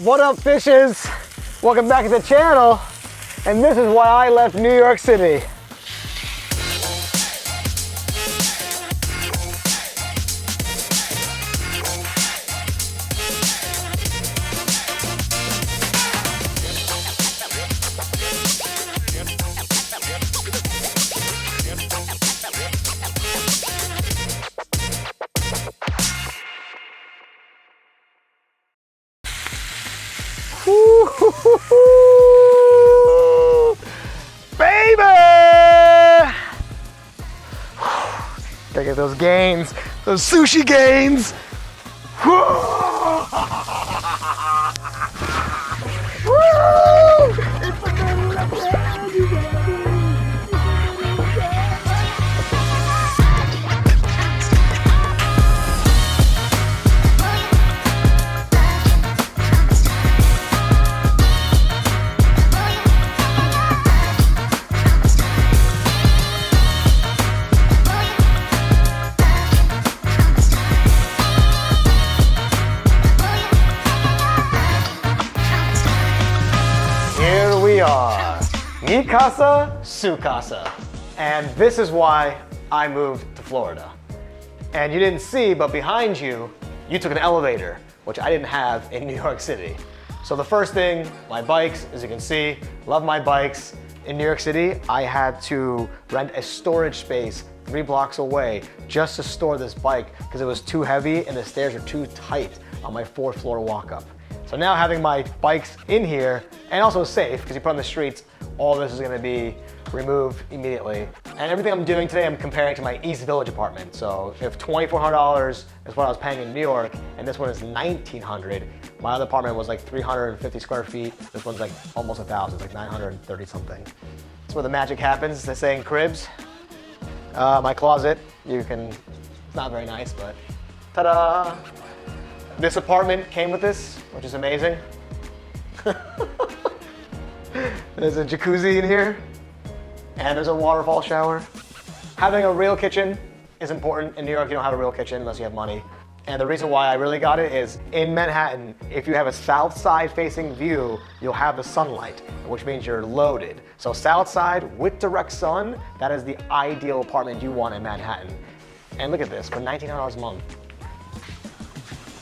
What up, fishes? Welcome back to the channel. And this is why I left New York City. Baby! Gotta get those gains, those sushi gains. Mi casa, su casa. And this is why I moved to Florida. And you didn't see, but behind you, you took an elevator, which I didn't have in New York City. So the first thing, my bikes, as you can see, love my bikes. In New York City, I had to rent a storage space 3 blocks away just to store this bike because it was too heavy and the stairs are too tight on my 4th floor walk up. So now having my bikes in here, and also safe, because you put on the streets, all this is gonna be removed immediately. And everything I'm doing today, I'm comparing to my East Village apartment. So if $2,400 is what I was paying in New York, and this one is $1,900, my other apartment was like 350 square feet. This one's like almost 1,000, it's like 930 something. That's where the magic happens, they say in cribs. My closet, it's not very nice, but ta-da! This apartment came with this, which is amazing. There's a jacuzzi in here, and there's a waterfall shower. Having a real kitchen is important. In New York, you don't have a real kitchen unless you have money. And the reason why I really got it is in Manhattan, if you have a south side facing view, you'll have the sunlight, which means you're loaded. So south side with direct sun, that is the ideal apartment you want in Manhattan. And look at this, for $1,900 a month.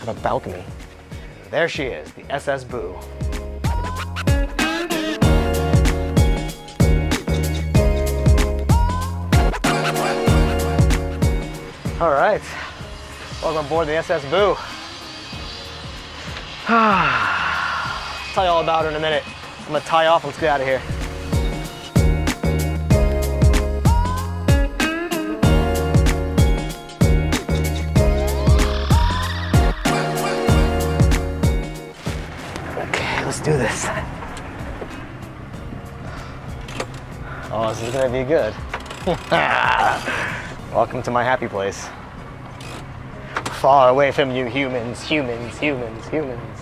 A balcony. There she is, the SS Bou. All right, welcome aboard the SS Bou. I'll tell you all about her in a minute. I'm gonna tie off, let's get out of here. Let's do this. Oh, this is gonna be good. Welcome to my happy place. Far away from you humans, humans, humans, humans.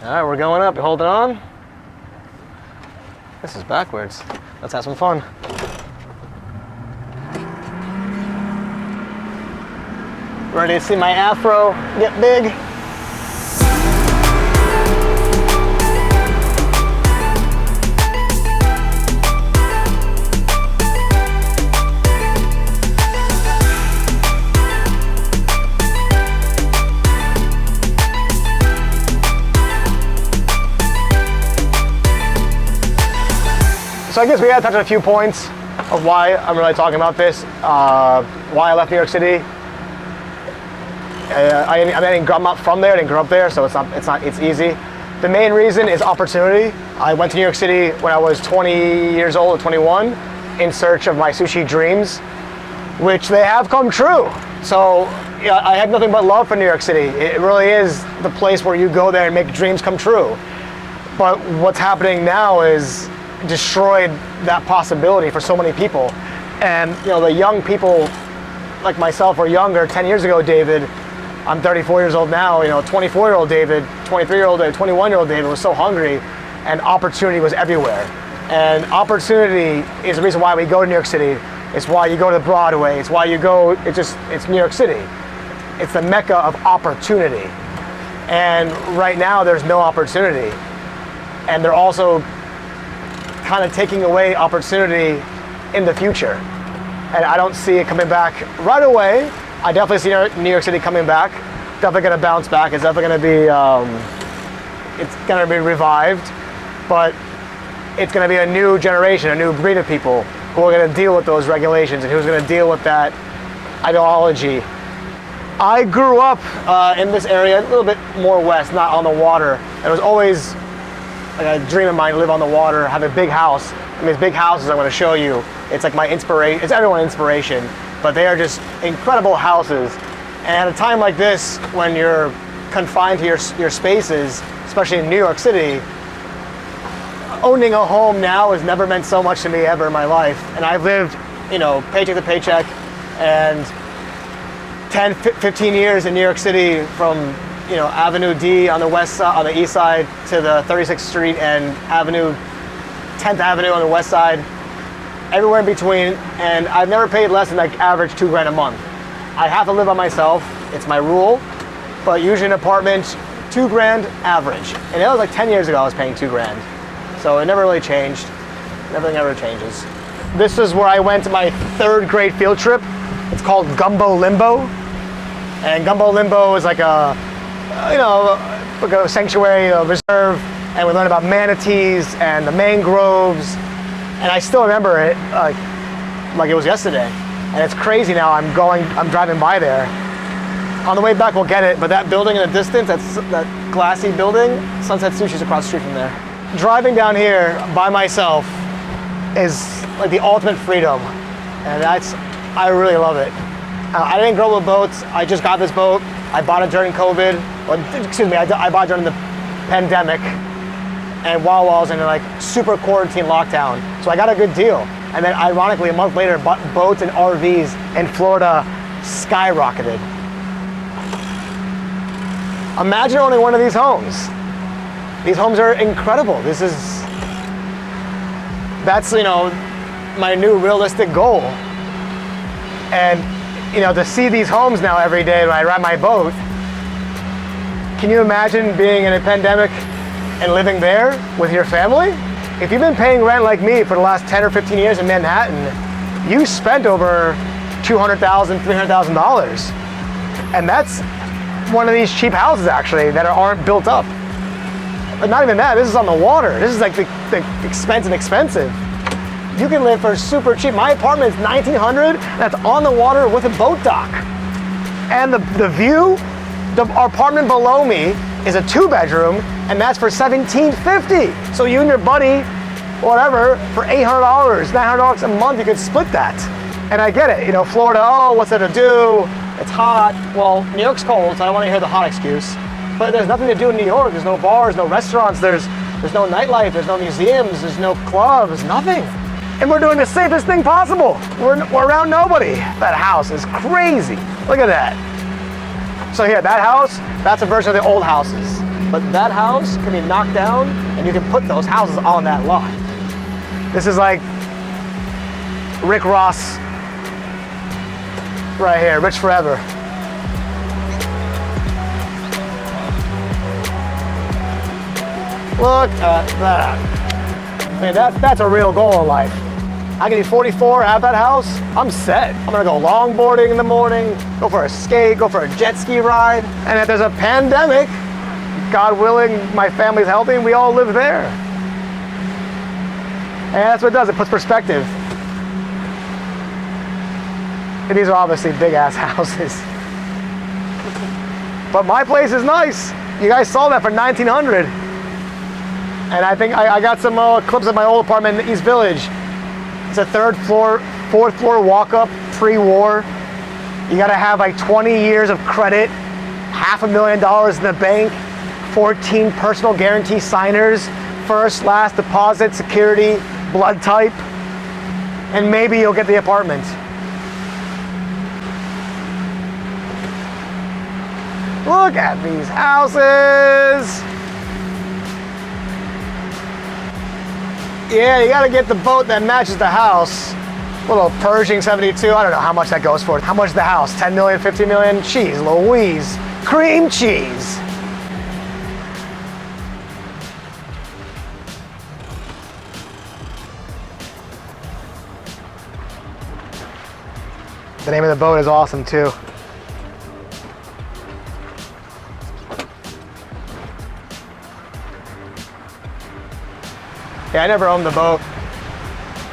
All right, we're going up, you holding on? This is backwards. Let's have some fun. Ready to see my afro get big? So I guess we gotta touch on a few points of why I'm really talking about this, why I left New York City. I'm not from there, I didn't grow up there, so it's easy. The main reason is opportunity. I went to New York City when I was 20 years old or 21 in search of my sushi dreams, which they have come true. So yeah, I have nothing but love for New York City. It really is the place where you go there and make dreams come true. But what's happening now is destroyed that possibility for so many people. And the young people like myself or younger, 10 years ago, David, I'm 34 years old now, 24-year-old David, 23-year-old David, 21-year-old David was so hungry and opportunity was everywhere. And opportunity is the reason why we go to New York City. It's why you go to Broadway. It's why you go, it's New York City. it's the mecca of opportunity. And right now there's no opportunity. And they're also kind of taking away opportunity in the future. And I don't see it coming back right away. I definitely see New York City coming back. Definitely gonna bounce back. It's definitely gonna be revived. But it's gonna be a new generation, a new breed of people who are gonna deal with those regulations and who's gonna deal with that ideology. I grew up in this area, a little bit more west, not on the water. And it was always like a dream of mine to live on the water, have a big house. I mean, these big houses I'm gonna show you, it's like my inspiration, it's everyone's inspiration, but they are just incredible houses. And at a time like this, when you're confined to your spaces, especially in New York City, owning a home now has never meant so much to me ever in my life. And I've lived, paycheck to paycheck, and 10, 15 years in New York City from, Avenue D on the west side, on the east side, to the 36th Street and 10th Avenue on the west side, everywhere in between. And I've never paid less than like average $2,000 a month. I have to live by myself, it's my rule, but usually an apartment, $2,000 average. And that was like 10 years ago I was paying $2,000. So it never really changed. Everything ever changes. This is where I went to my 3rd grade field trip. It's called Gumbo Limbo. And Gumbo Limbo is like a sanctuary, a reserve, and we learned about manatees and the mangroves. And I still remember it like it was yesterday. And it's crazy now, I'm driving by there. On the way back we'll get it, but that building in the distance, that glassy building, Sunset Sushi is across the street from there. Driving down here by myself is like the ultimate freedom. And I really love it. I didn't grow up with boats. I just got this boat. I bought it during COVID. I bought it during the pandemic. And while I was in like super quarantine lockdown. So I got a good deal. And then ironically, a month later, boats and RVs in Florida skyrocketed. Imagine owning one of these homes. These homes are incredible. That's my new realistic goal. And to see these homes now every day when I ride my boat, can you imagine being in a pandemic and living there with your family? If you've been paying rent like me for the last 10 or 15 years in Manhattan, you spent over $200,000, $300,000. And that's one of these cheap houses actually that aren't built up. But not even that, this is on the water. This is like the expensive. You can live for super cheap. My apartment is $1,900, that's on the water with a boat dock. And the view, our apartment below me is a 2-bedroom, and that's for $1,750. So you and your buddy, whatever, for $800, $900 a month, you could split that. And I get it, Florida, what's there to do? It's hot. Well, New York's cold, so I don't want to hear the hot excuse. But there's nothing to do in New York. There's no bars, no restaurants, there's no nightlife, there's no museums, there's no clubs, nothing. And we're doing the safest thing possible. We're around nobody. That house is crazy. Look at that. So here, that house, that's a version of the old houses. But that house can be knocked down and you can put those houses on that lot. This is like Rick Ross right here, Rich Forever. Look at that. I mean, that's a real goal in life. I can be 44, have that house, I'm set. I'm gonna go longboarding in the morning, go for a skate, go for a jet ski ride. And if there's a pandemic, God willing, my family's healthy, and we all live there. And that's what it does, it puts perspective. And these are obviously big ass houses. But my place is nice. You guys saw that for $1,900. And I think I got some clips of my old apartment in the East Village. It's a 3rd floor, 4th floor walk-up, pre-war. You gotta have like 20 years of credit, $500,000 in the bank, 14 personal guarantee signers, first, last, deposit, security, blood type, and maybe you'll get the apartment. Look at these houses. Yeah, you gotta get the boat that matches the house. Little Pershing 72, I don't know how much that goes for. How much is the house? 10 million, 50 million? Cheese, Louise. Cream cheese. The name of the boat is awesome too. Yeah, I never owned the boat.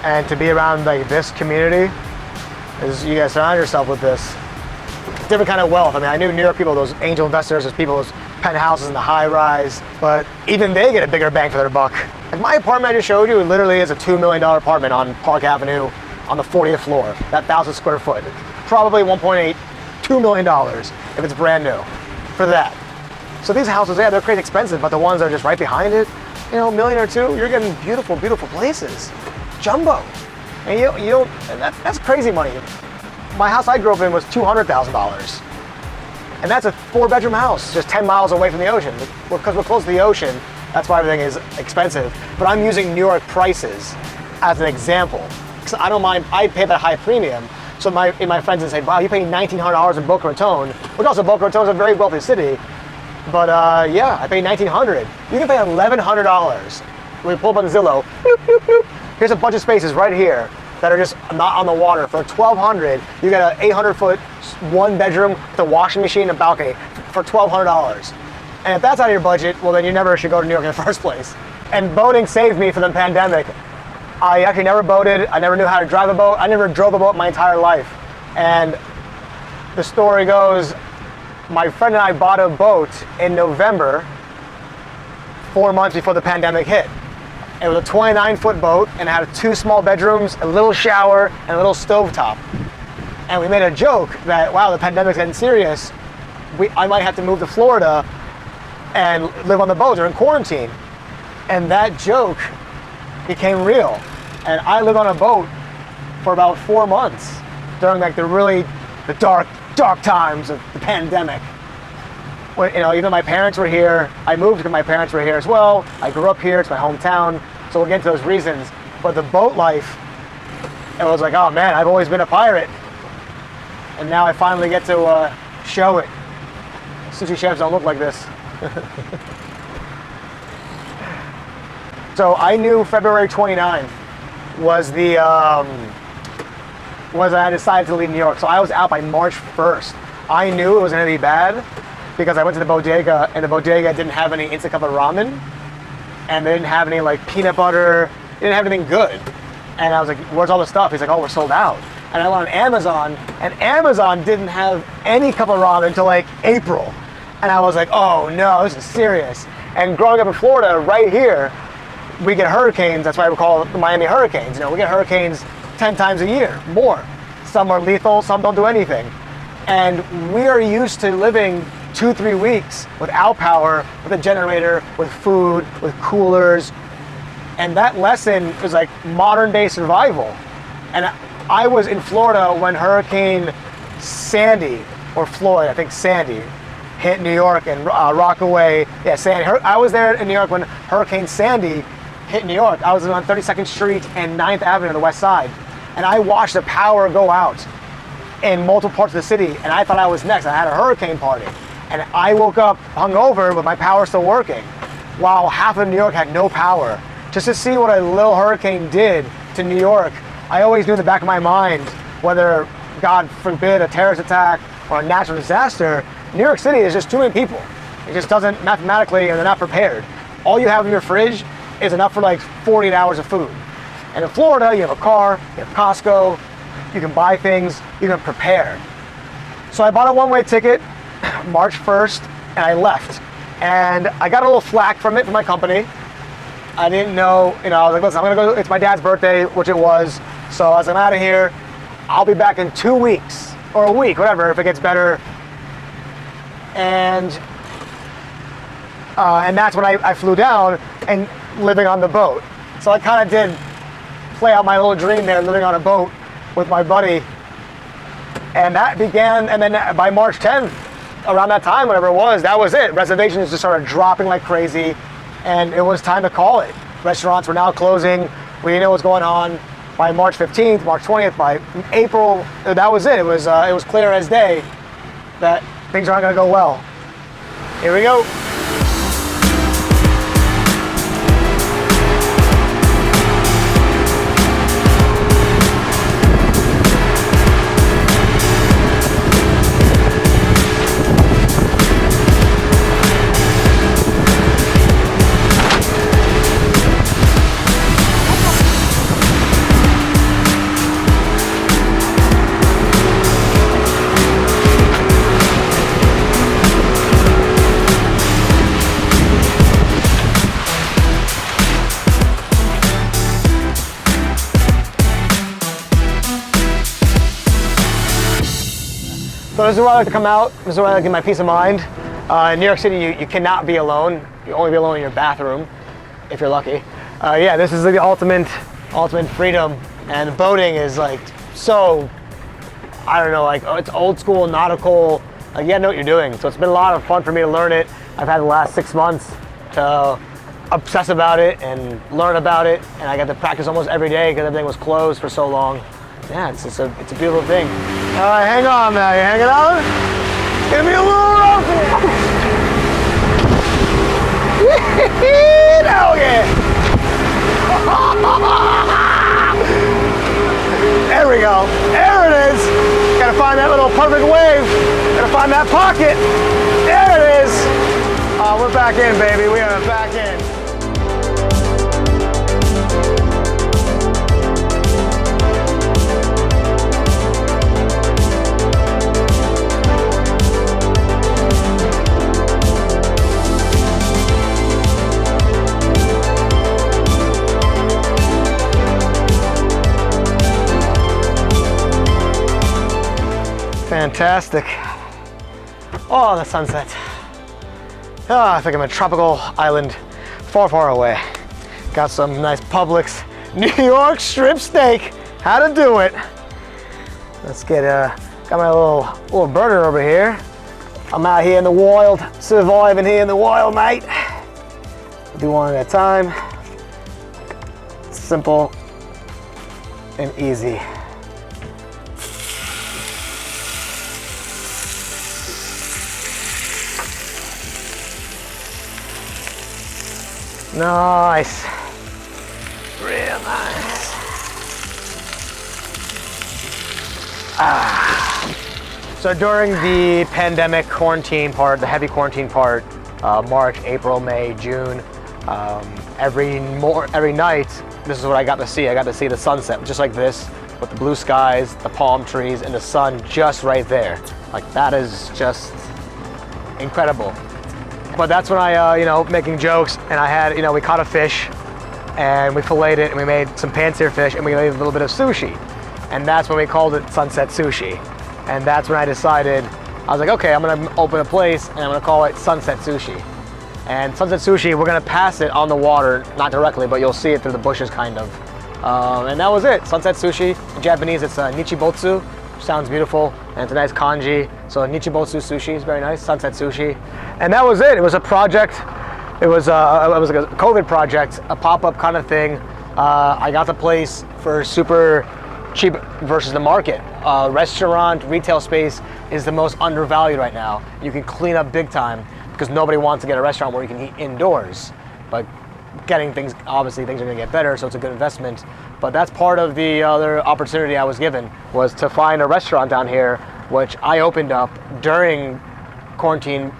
And to be around like this community, is you guys surround yourself with this different kind of wealth. I mean, I knew New York people, those angel investors, those people, those penthouses in the high rise, but even they get a bigger bang for their buck. Like my apartment I just showed you, it literally is a $2 million apartment on Park Avenue on the 40th floor, that 1,000 square foot. Probably 1.8, $2 million if it's brand new for that. So these houses, yeah, they're crazy expensive, but the ones that are just right behind it, you know, $1 million or $2 million, you're getting beautiful, beautiful places. Jumbo. And you don't, that's crazy money. My house I grew up in was $200,000. And that's a 4-bedroom house, just 10 miles away from the ocean. Because we're close to the ocean, that's why everything is expensive. But I'm using New York prices as an example. Because I don't mind, I pay that high premium. So my friends would say, wow, you pay $1,900 in Boca Raton, which also Boca Raton is a very wealthy city. But yeah, I pay $1,900. You can pay $1,100. We pull up on Zillow, bloop, bloop, bloop. Here's a bunch of spaces right here that are just not on the water. For $1,200, you get an 800-foot, 1-bedroom with a washing machine and balcony for $1,200. And if that's out of your budget, well then you never should go to New York in the first place. And boating saved me from the pandemic. I actually never boated. I never knew how to drive a boat. I never drove a boat my entire life. And the story goes, my friend and I bought a boat in November, 4 months before the pandemic hit. It was a 29-foot boat and it had 2 small bedrooms, a little shower, and a little stovetop. And we made a joke that, wow, the pandemic's getting serious. I might have to move to Florida and live on the boat during quarantine. And that joke became real. And I lived on a boat for about 4 months during like the dark times of the pandemic. When, you know, even my parents were here. I moved because my parents were here as well. I grew up here, it's my hometown. So we'll get into those reasons. But the boat life, it was like, oh man, I've always been a pirate. And now I finally get to show it. Sushi chefs don't look like this. So I knew February 29th was I decided to leave New York. So I was out by March 1st. I knew it was gonna be bad because I went to the bodega and the bodega didn't have any instant cup of ramen and they didn't have any like peanut butter, they didn't have anything good. And I was like, where's all the stuff? He's like, oh, we're sold out. And I went on Amazon and Amazon didn't have any cup of ramen until like April. And I was like, oh no, this is serious. And growing up in Florida, right here, we get hurricanes. That's why we call it the Miami hurricanes. You know, we get hurricanes 10 times a year, more. Some are lethal, some don't do anything. And we are used to living 2-3 weeks without power, with a generator, with food, with coolers. And that lesson is like modern day survival. And I was in Florida when Hurricane Sandy, or Floyd, I think Sandy, hit New York and Rockaway. Yeah, Sandy. I was there in New York when Hurricane Sandy hit New York. I was on 32nd Street and 9th Avenue on the west side. And I watched the power go out in multiple parts of the city. And I thought I was next. I had a hurricane party. And I woke up hungover with my power still working, while half of New York had no power. Just to see what a little hurricane did to New York, I always knew in the back of my mind, whether, God forbid, a terrorist attack or a natural disaster, New York City is just too many people. It just doesn't mathematically, and they're not prepared. All you have in your fridge is enough for like 48 hours of food. And in Florida, you have a car, you have Costco, you can buy things, you can prepare. So I bought a one-way ticket March 1st, and I left. And I got a little flack from my company. I didn't know, I was like, listen, I'm gonna go, it's my dad's birthday, which it was. So I was like, I'm out of here. I'll be back in 2 weeks, or a week, whatever, if it gets better. And that's when I flew down and living on the boat. So I kind of did play out my little dream there, living on a boat with my buddy. And that began, and then by March 10th, around that time, whatever it was, that was it. Reservations just started dropping like crazy, and it was time to call it. Restaurants were now closing. We didn't know what was going on. by March 15th, March 20th, by April, that was it. It was clear as day that things aren't going to go well. Here we go. So this is where I like to come out. This is where I like to get my peace of mind. In New York City, you cannot be alone. You only be alone in your bathroom, if you're lucky. Yeah, this is the ultimate freedom. And boating is like so, I don't know, like it's old school, nautical. Like you gotta know what you're doing. So it's been a lot of fun for me to learn it. I've had the last 6 months to obsess about it and learn about it. And I got to practice almost every day because everything was closed for so long. Yeah, it's a beautiful thing. All right, hang on now. You hanging out? It's gonna be a little rough. Hell yeah! There we go. There it is. Gotta find that little perfect wave. Gotta find that pocket. There it is. We're back in, baby. We are back in. Fantastic. Oh, the sunset. Oh, I think I'm in a tropical island far, far away. Got some nice Publix New York strip steak. How to do it. Let's get, got my little burner over here. I'm out here in the wild, surviving here in the wild, mate. Do one at a time. Simple and easy. Nice. Real nice. So during the pandemic quarantine part, the heavy quarantine part, March, April, May, June, every night, this is what I got to see. I got to see the sunset, just like this, with the blue skies, the palm trees, and the sun just right there. Like that is just incredible. But that's when I, making jokes, and I had, we caught a fish, and we filleted it, and we made some pan-seared fish, and we made a little bit of sushi. And that's when we called it Sunset Sushi. And that's when I decided, I was like, okay, I'm gonna open a place, and I'm gonna call it Sunset Sushi. And Sunset Sushi, we're gonna pass it on the water, not directly, but you'll see it through the bushes, kind of. And that was it, Sunset Sushi. In Japanese, it's Nichibotsu, which sounds beautiful, and it's a nice kanji. So Nichibotsu Sushi is very nice, Sunset Sushi. And that was it. It was a project. It was like a COVID project, a pop-up kind of thing. I got the place for super cheap versus the market. Restaurant, retail space is the most undervalued right now. You can clean up big time because nobody wants to get a restaurant where you can eat indoors. But getting things, obviously things are gonna get better, so it's a good investment. But that's part of the other opportunity I was given, was to find a restaurant down here, which I opened up during quarantine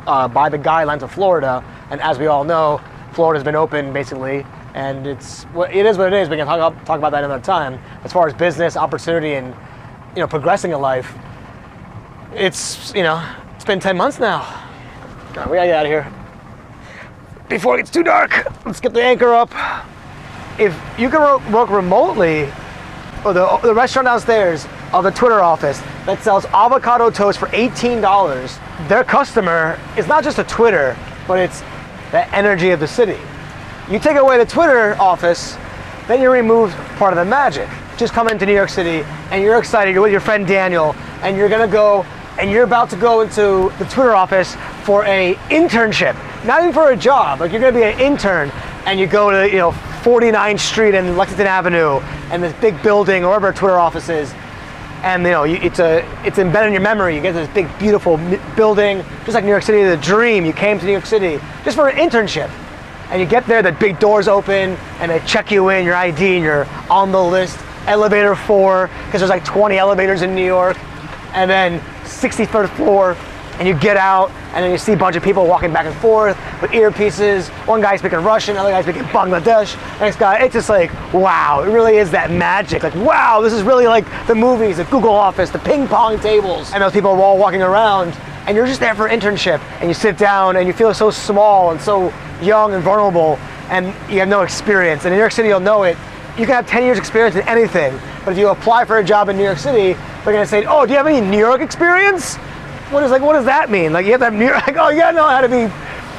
by the guidelines of Florida. And as we all know, Florida's been open basically, and it is what it is. We can talk about that another time. As far as business opportunity and progressing in life, it's it's been 10 months now. All right, we gotta get out of here before it gets too dark. Let's get the anchor up. If you can work remotely, or the restaurant downstairs of the Twitter office that sells avocado toast for $18, their customer is not just a Twitter, but it's the energy of the city. You take away the Twitter office, then you remove part of the magic. Just come into New York City and you're excited, you're with your friend Daniel, and you're gonna go, and you're about to go into the Twitter office for a internship. Not even for a job, like you're gonna be an intern, and you go to 49th Street and Lexington Avenue and this big building or wherever a Twitter office is. And you know, it's embedded in your memory. You get this big, beautiful building, just like New York City, the dream. You came to New York City just for an internship. And you get there, the big doors open, and they check you in, your ID, and you're on the list. Elevator 4, because there's like 20 elevators in New York. And then 63rd floor, and you get out, and then you see a bunch of people walking back and forth with earpieces. One guy speaking Russian, other guy speaking Bangladesh. Next guy, it's just like, wow, it really is that magic. Like, wow, this is really like the movies, the Google office, the ping pong tables. And those people are all walking around, and you're just there for an internship, and you sit down, and you feel so small and so young and vulnerable, and you have no experience. And in New York City, you'll know it. You can have 10 years experience in anything, but if you apply for a job in New York City, they're gonna say, oh, do you have any New York experience? What does that mean? Like, you have to have New York, like, oh, you gotta know how to be,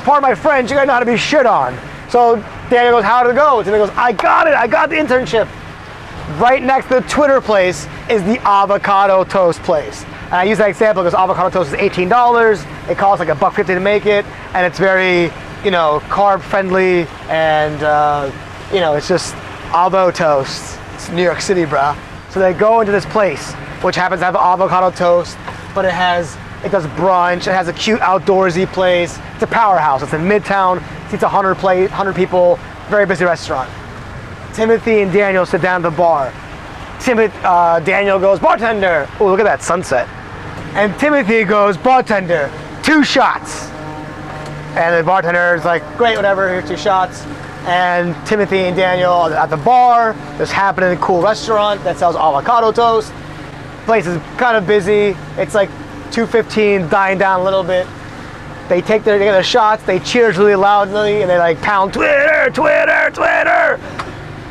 part of my French, you gotta know how to be shit on. So Daniel goes, how did it go? And he goes, I got it, I got the internship. Right next to the Twitter place is the avocado toast place. And I use that example because avocado toast is $18. It costs like $1.50 to make it, and it's very, you know, carb friendly, and you know, it's just avo toast. It's New York City, brah. So they go into this place, which happens to have avocado toast, but it does brunch. It has a cute outdoorsy place. It's a powerhouse. It's in Midtown. It seats 100 people. Very busy restaurant. Timothy and Daniel sit down at the bar. Daniel goes, bartender. Oh, look at that sunset. And Timothy goes, bartender, 2 shots. And the bartender is like, great, whatever, here's 2 shots. And Timothy and Daniel are at the bar. This happening in a cool restaurant that sells avocado toast. Place is kind of busy. It's like 2:15, dying down a little bit. They get their shots, they cheers really loudly, and they like pound Twitter, Twitter, Twitter.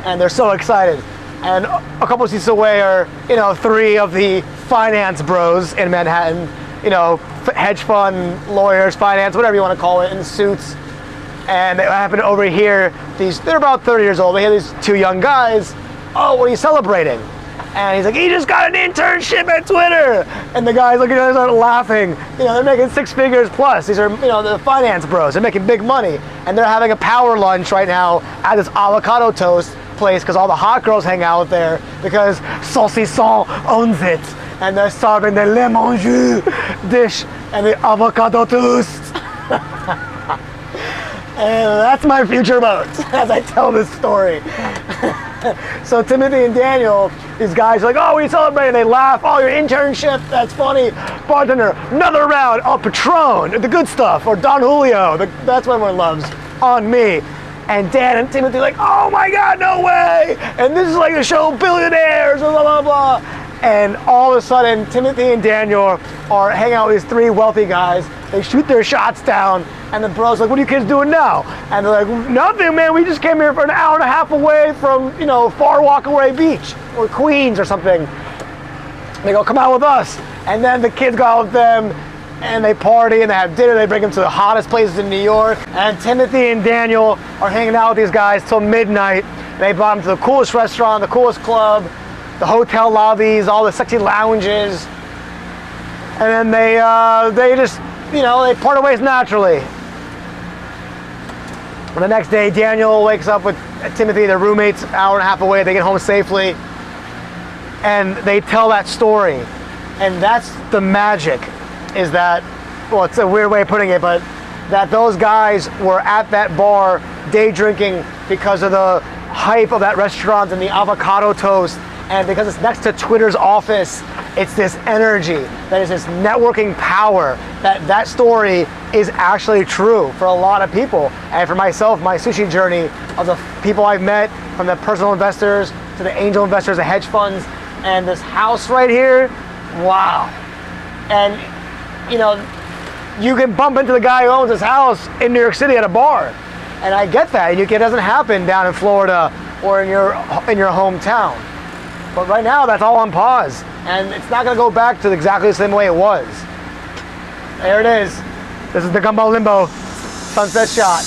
And they're so excited. And a couple of seats away are, you know, 3 of the finance bros in Manhattan, you know, hedge fund lawyers, finance, whatever you want to call it, in suits. And they happen to overhear they're about 30 years old. They hear these 2 young guys. Oh, what are you celebrating? And he's like, he just got an internship at Twitter. And the guys look at each other, start laughing. You know, they're making 6 figures plus. These are, you know, the finance bros. They're making big money. And they're having a power lunch right now at this avocado toast place because all the hot girls hang out there because Saucisson owns it. And they're serving the le manger dish and the avocado toast. And that's my future boat as I tell this story. So Timothy and Daniel, these guys are like, oh, we celebrate, and they laugh. Oh, your internship, that's funny. Bartender, another round. Oh, Patron, the good stuff, or Don Julio. That's what everyone loves on me. And Dan and Timothy are like, oh my God, no way. And this is like the show Billionaires, blah, blah, blah. And all of a sudden, Timothy and Daniel are hanging out with these 3 wealthy guys. They shoot their shots down, and the bro's like, what are you kids doing now? And they're like, nothing, man. We just came here for an hour and a half away from, you know, Far Rockaway Beach or Queens or something. They go, come out with us. And then the kids go out with them, and they party, and they have dinner. They bring them to the hottest places in New York. And Timothy and Daniel are hanging out with these guys till midnight. They brought them to the coolest restaurant, the coolest club, the hotel lobbies, all the sexy lounges. And then they just, you know, they part ways naturally. And the next day, Daniel wakes up with Timothy, their roommates, an hour and a half away. They get home safely. And they tell that story. And that's the magic, is that, well, it's a weird way of putting it, but that those guys were at that bar day drinking because of the hype of that restaurant and the avocado toast. And because it's next to Twitter's office, it's this energy, that is this networking power, that story is actually true for a lot of people. And for myself, my sushi journey of the people I've met, from the personal investors to the angel investors, the hedge funds, and this house right here, wow. And, you know, you can bump into the guy who owns this house in New York City at a bar. And I get that. It doesn't happen down in Florida or in your hometown. But right now, that's all on pause. And it's not gonna go back to exactly the same way it was. There it is. This is the Gumbo Limbo sunset shot.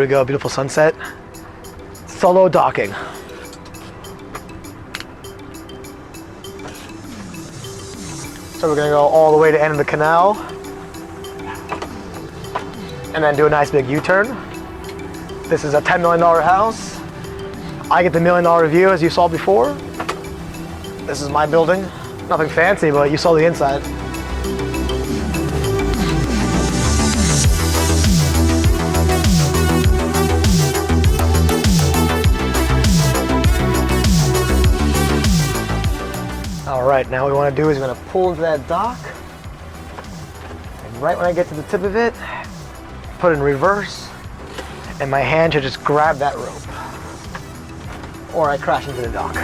we go, beautiful sunset. Solo docking. So we're gonna go all the way to the end of the canal and then do a nice big U-turn. This is a $10 million house. I get the $1 million view as you saw before. This is my building. Nothing fancy, but you saw the inside. All right, now what we want to do is we're going to pull into that dock. And right when I get to the tip of it, put it in reverse, and my hand should just grab that rope. Or I crash into the dock.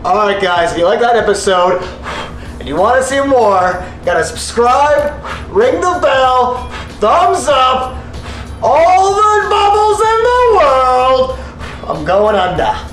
Alright guys, if you like that episode and you want to see more, you gotta subscribe, ring the bell, thumbs up, all the bubbles in the world. I'm going under.